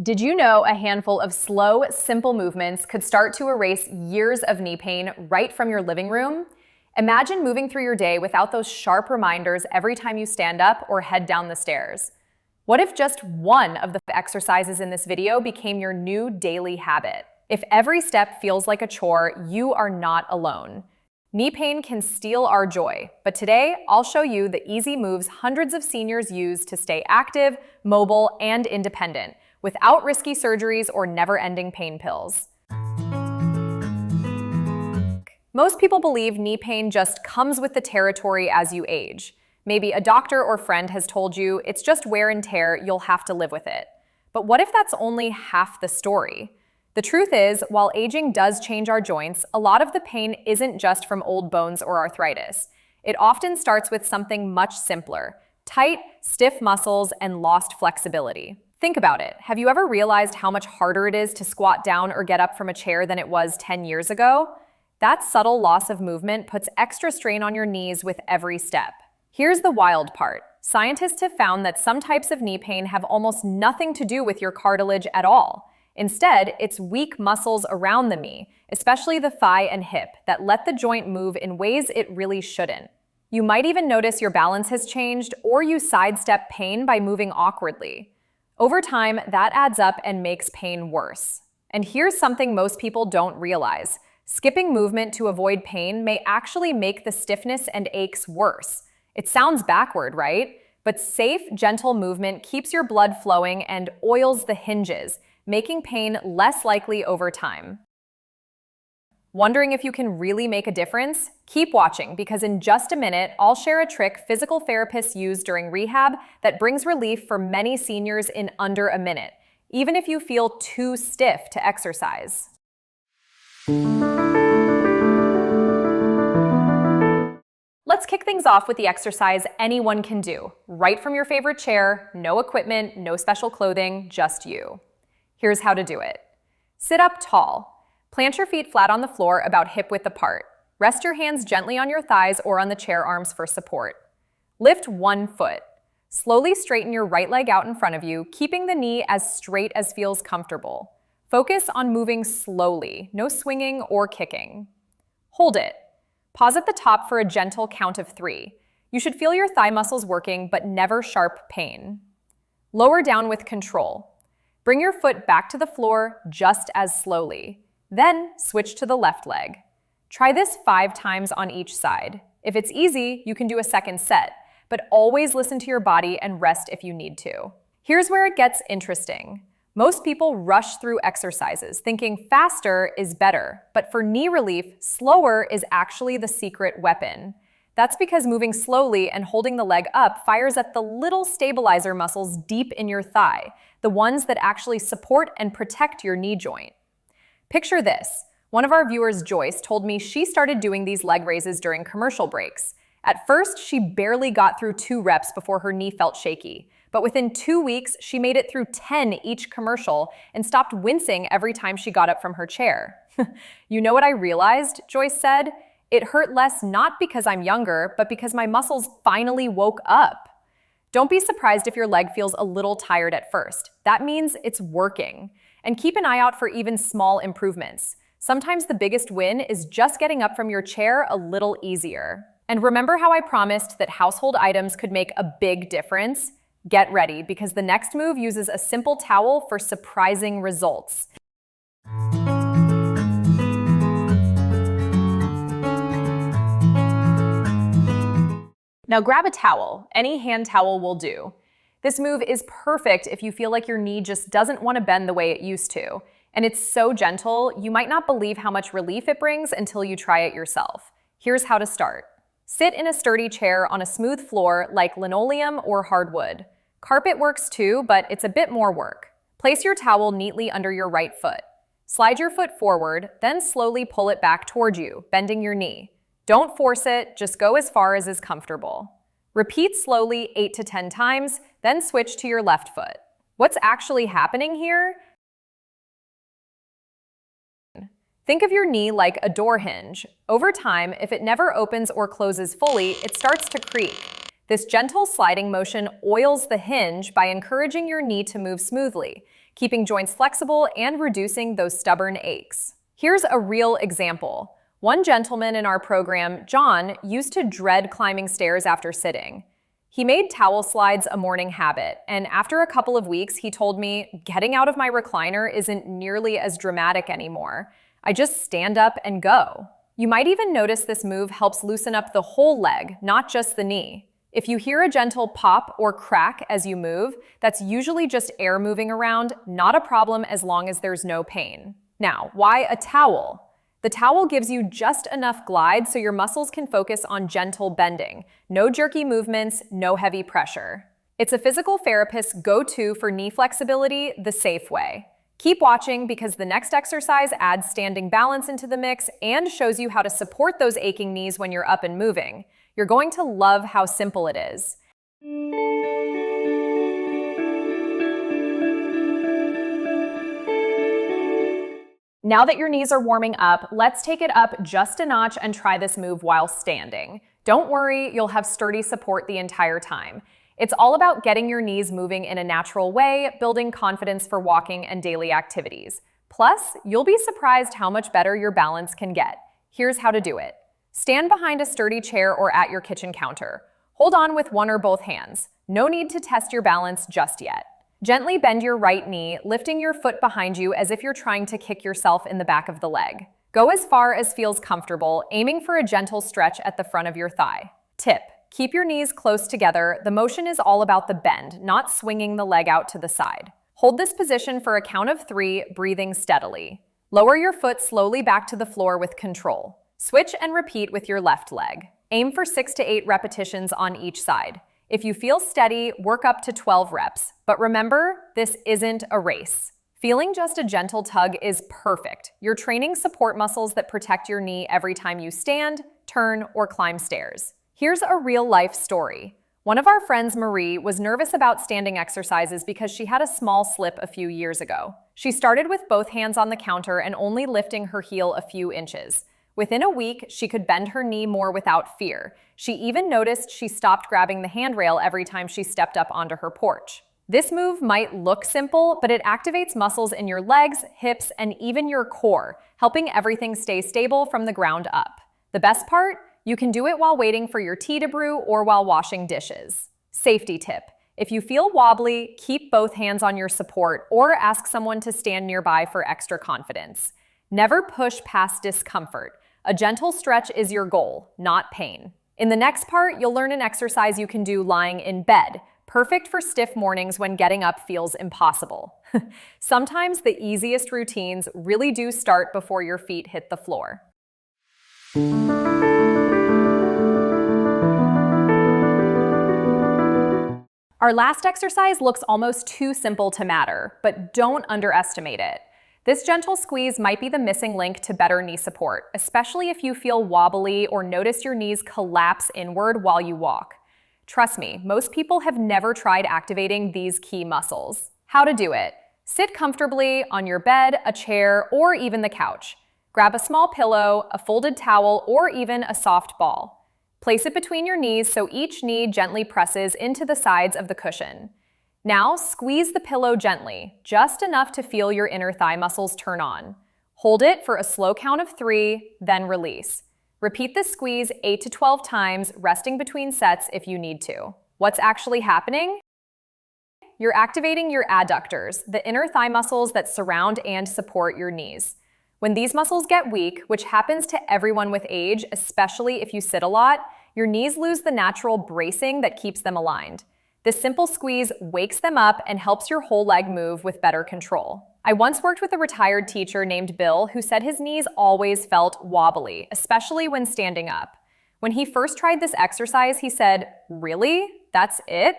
Did you know a handful of slow, simple movements could start to erase years of knee pain right from your living room? Imagine moving through your day without those sharp reminders every time you stand up or head down the stairs. What if just one of the exercises in this video became your new daily habit? If every step feels like a chore, you are not alone. Knee pain can steal our joy, but today I'll show you the easy moves hundreds of seniors use to stay active, mobile, and independent, without risky surgeries or never-ending pain pills. Most people believe knee pain just comes with the territory as you age. Maybe a doctor or friend has told you it's just wear and tear, you'll have to live with it. But what if that's only half the story? The truth is, while aging does change our joints, a lot of the pain isn't just from old bones or arthritis. It often starts with something much simpler: tight, stiff muscles and lost flexibility. Think about it. Have you ever realized how much harder it is to squat down or get up from a chair than it was 10 years ago? That subtle loss of movement puts extra strain on your knees with every step. Here's the wild part. Scientists have found that some types of knee pain have almost nothing to do with your cartilage at all. Instead, it's weak muscles around the knee, especially the thigh and hip, that let the joint move in ways it really shouldn't. You might even notice your balance has changed, or you sidestep pain by moving awkwardly. Over time, that adds up and makes pain worse. And here's something most people don't realize. Skipping movement to avoid pain may actually make the stiffness and aches worse. It sounds backward, right? But safe, gentle movement keeps your blood flowing and oils the hinges, making pain less likely over time. Wondering if you can really make a difference? Keep watching, because in just a minute, I'll share a trick physical therapists use during rehab that brings relief for many seniors in under a minute, even if you feel too stiff to exercise. Let's kick things off with the exercise anyone can do, right from your favorite chair, no equipment, no special clothing, just you. Here's how to do it. Sit up tall. Plant your feet flat on the floor about hip-width apart. Rest your hands gently on your thighs or on the chair arms for support. Lift one foot. Slowly straighten your right leg out in front of you, keeping the knee as straight as feels comfortable. Focus on moving slowly, no swinging or kicking. Hold it. Pause at the top for a gentle count of 3. You should feel your thigh muscles working, but never sharp pain. Lower down with control. Bring your foot back to the floor just as slowly. Then switch to the left leg. Try this 5 times on each side. If it's easy, you can do a second set, but always listen to your body and rest if you need to. Here's where it gets interesting. Most people rush through exercises, thinking faster is better, but for knee relief, slower is actually the secret weapon. That's because moving slowly and holding the leg up fires at the little stabilizer muscles deep in your thigh, the ones that actually support and protect your knee joint. Picture this. One of our viewers, Joyce, told me she started doing these leg raises during commercial breaks. At first, she barely got through 2 reps before her knee felt shaky. But within 2 weeks, she made it through 10 each commercial and stopped wincing every time she got up from her chair. You know what I realized, Joyce said? It hurt less not because I'm younger, but because my muscles finally woke up. Don't be surprised if your leg feels a little tired at first. That means it's working. And keep an eye out for even small improvements. Sometimes the biggest win is just getting up from your chair a little easier. And remember how I promised that household items could make a big difference? Get ready, because the next move uses a simple towel for surprising results. Now grab a towel. Any hand towel will do. This move is perfect if you feel like your knee just doesn't want to bend the way it used to. And it's so gentle, you might not believe how much relief it brings until you try it yourself. Here's how to start. Sit in a sturdy chair on a smooth floor like linoleum or hardwood. Carpet works too, but it's a bit more work. Place your towel neatly under your right foot. Slide your foot forward, then slowly pull it back toward you, bending your knee. Don't force it, just go as far as is comfortable. Repeat slowly 8 to 10 times, then switch to your left foot. What's actually happening here? Think of your knee like a door hinge. Over time, if it never opens or closes fully, it starts to creak. This gentle sliding motion oils the hinge by encouraging your knee to move smoothly, keeping joints flexible and reducing those stubborn aches. Here's a real example. One gentleman in our program, John, used to dread climbing stairs after sitting. He made towel slides a morning habit, and after a couple of weeks, he told me, getting out of my recliner isn't nearly as dramatic anymore. I just stand up and go. You might even notice this move helps loosen up the whole leg, not just the knee. If you hear a gentle pop or crack as you move, that's usually just air moving around, not a problem as long as there's no pain. Now, why a towel? The towel gives you just enough glide so your muscles can focus on gentle bending. No jerky movements, no heavy pressure. It's a physical therapist's go-to for knee flexibility the safe way. Keep watching because the next exercise adds standing balance into the mix and shows you how to support those aching knees when you're up and moving. You're going to love how simple it is. Now that your knees are warming up, let's take it up just a notch and try this move while standing. Don't worry, you'll have sturdy support the entire time. It's all about getting your knees moving in a natural way, building confidence for walking and daily activities. Plus, you'll be surprised how much better your balance can get. Here's how to do it. Stand behind a sturdy chair or at your kitchen counter. Hold on with one or both hands. No need to test your balance just yet. Gently bend your right knee, lifting your foot behind you as if you're trying to kick yourself in the back of the leg. Go as far as feels comfortable, aiming for a gentle stretch at the front of your thigh. Tip: keep your knees close together. The motion is all about the bend, not swinging the leg out to the side. Hold this position for a count of 3, breathing steadily. Lower your foot slowly back to the floor with control. Switch and repeat with your left leg. Aim for 6 to 8 repetitions on each side. If you feel steady, work up to 12 reps. But remember, this isn't a race. Feeling just a gentle tug is perfect. You're training support muscles that protect your knee every time you stand, turn, or climb stairs. Here's a real-life story. One of our friends, Marie, was nervous about standing exercises because she had a small slip a few years ago. She started with both hands on the counter and only lifting her heel a few inches. Within a week, she could bend her knee more without fear. She even noticed she stopped grabbing the handrail every time she stepped up onto her porch. This move might look simple, but it activates muscles in your legs, hips, and even your core, helping everything stay stable from the ground up. The best part? You can do it while waiting for your tea to brew or while washing dishes. Safety tip: if you feel wobbly, keep both hands on your support or ask someone to stand nearby for extra confidence. Never push past discomfort. A gentle stretch is your goal, not pain. In the next part, you'll learn an exercise you can do lying in bed, perfect for stiff mornings when getting up feels impossible. Sometimes the easiest routines really do start before your feet hit the floor. Our last exercise looks almost too simple to matter, but don't underestimate it. This gentle squeeze might be the missing link to better knee support, especially if you feel wobbly or notice your knees collapse inward while you walk. Trust me, most people have never tried activating these key muscles. How to do it: sit comfortably on your bed, a chair, or even the couch. Grab a small pillow, a folded towel, or even a soft ball. Place it between your knees so each knee gently presses into the sides of the cushion. Now, squeeze the pillow gently, just enough to feel your inner thigh muscles turn on. Hold it for a slow count of 3, then release. Repeat this squeeze 8 to 12 times, resting between sets if you need to. What's actually happening? You're activating your adductors, the inner thigh muscles that surround and support your knees. When these muscles get weak, which happens to everyone with age, especially if you sit a lot, your knees lose the natural bracing that keeps them aligned. This simple squeeze wakes them up and helps your whole leg move with better control. I once worked with a retired teacher named Bill who said his knees always felt wobbly, especially when standing up. When he first tried this exercise, he said, "Really? That's it?"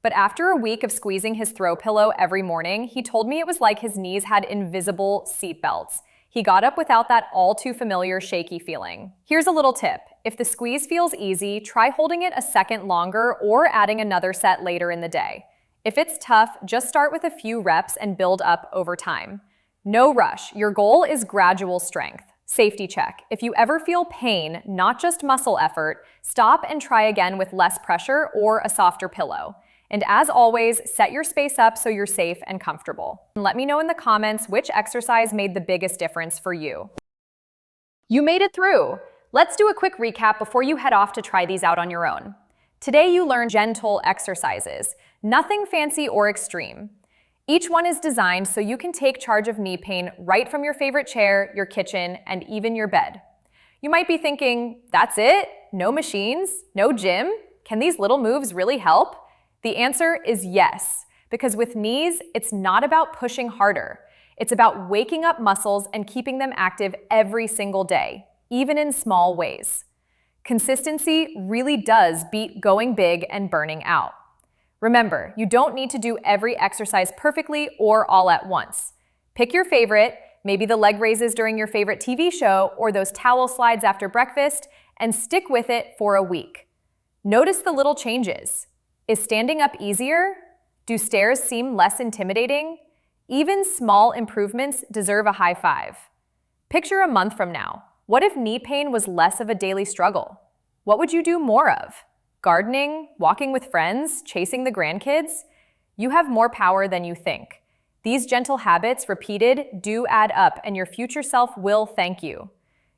But after a week of squeezing his throw pillow every morning, he told me it was like his knees had invisible seat belts. He got up without that all too familiar shaky feeling. Here's a little tip. If the squeeze feels easy, try holding it a second longer or adding another set later in the day. If it's tough, just start with a few reps and build up over time. No rush. Your goal is gradual strength. Safety check. If you ever feel pain, not just muscle effort, stop and try again with less pressure or a softer pillow. And as always, set your space up so you're safe and comfortable. And let me know in the comments which exercise made the biggest difference for you. You made it through! Let's do a quick recap before you head off to try these out on your own. Today you learned gentle exercises, nothing fancy or extreme. Each one is designed so you can take charge of knee pain right from your favorite chair, your kitchen, and even your bed. You might be thinking, that's it? No machines? No gym? Can these little moves really help? The answer is yes, because with knees, it's not about pushing harder. It's about waking up muscles and keeping them active every single day, even in small ways. Consistency really does beat going big and burning out. Remember, you don't need to do every exercise perfectly or all at once. Pick your favorite, maybe the leg raises during your favorite TV show or those towel slides after breakfast, and stick with it for a week. Notice the little changes. Is standing up easier? Do stairs seem less intimidating? Even small improvements deserve a high five. Picture a month from now. What if knee pain was less of a daily struggle? What would you do more of? Gardening, walking with friends, chasing the grandkids? You have more power than you think. These gentle habits, repeated, do add up, and your future self will thank you.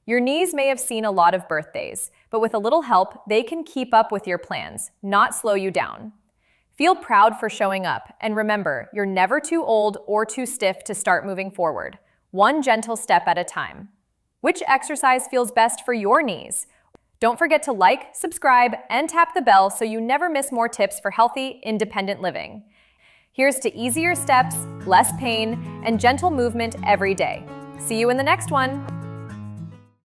Your knees may have seen a lot of birthdays, but with a little help, they can keep up with your plans, not slow you down. Feel proud for showing up, and remember, you're never too old or too stiff to start moving forward, one gentle step at a time. Which exercise feels best for your knees? Don't forget to like, subscribe, and tap the bell so you never miss more tips for healthy, independent living. Here's to easier steps, less pain, and gentle movement every day. See you in the next one.